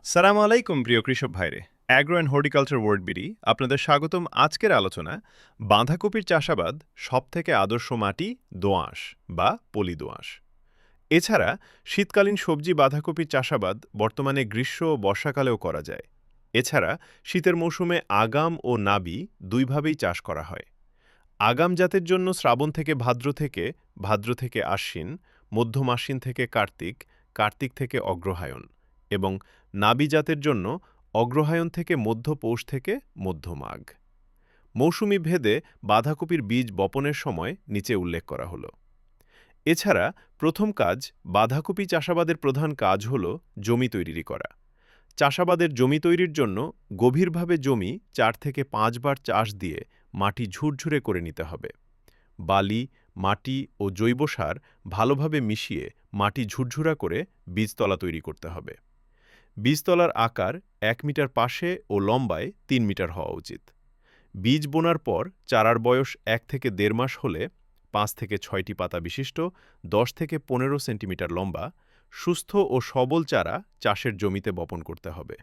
সালাম আলাইকুম প্রিয় কৃষক ভাইরে। Agro and horticulture world BD আপনাদের স্বাগতম। আজকের আলোচনা বাঁধাকপির চাষাবাদ সবথেকে আদর্শ মাটি দোআঁশ বা পলি দোআঁশ। এছাড়া শীতকালীন সবজি বাঁধাকপির চাষাবাদ বর্তমানে গ্রীষ্ম ও বর্ষাকালেও করা যায়। এছাড়া শীতের মৌসুমে আগাম ও নাবি দুইভাবেই চাষ করা হয়। আগাম জাতের জন্য শ্রাবণ থেকে ভাদ্র থেকে আশ্বিন, মধ্যম আশ্বিন থেকে কার্তিক, কার্তিক থেকে অগ্রহায়ণ এবং নাবি জাতের জন্য অগ্রহায়ণ থেকে মধ্য পৌষ থেকে মধ্য মাঘ। মৌসুমি ভেদে বাঁধাকপির বীজ বপনের সময় নিচে উল্লেখ করা হলো। এছাড়া প্রথম কাজ বাঁধাকপি চাষাবাদের প্রধান কাজ হল জমি তৈরি করা। চাষাবাদের জমি তৈরির জন্য গভীরভাবে জমি ৪ থেকে ৫ বার চাষ দিয়ে মাটি ঝুরঝুরে করে নিতে হবে। বালি, মাটি ও জৈব সার ভালোভাবে মিশিয়ে মাটি ঝুরঝুরা করে বীজতলা তৈরি করতে হবে। বীজতলার আকার ১ মিটার পাশে ও লম্বায় ৩ মিটার হওয়া উচিত। বীজ বোনার পর চারার বয়স ১ থেকে ১.৫ মাস হলে ৫ থেকে ৬টি পাতা বিশিষ্ট ১০ থেকে ১৫ সেন্টিমিটার লম্বা সুস্থ ও সবল চারা চাষের জমিতে বপন করতে হবে।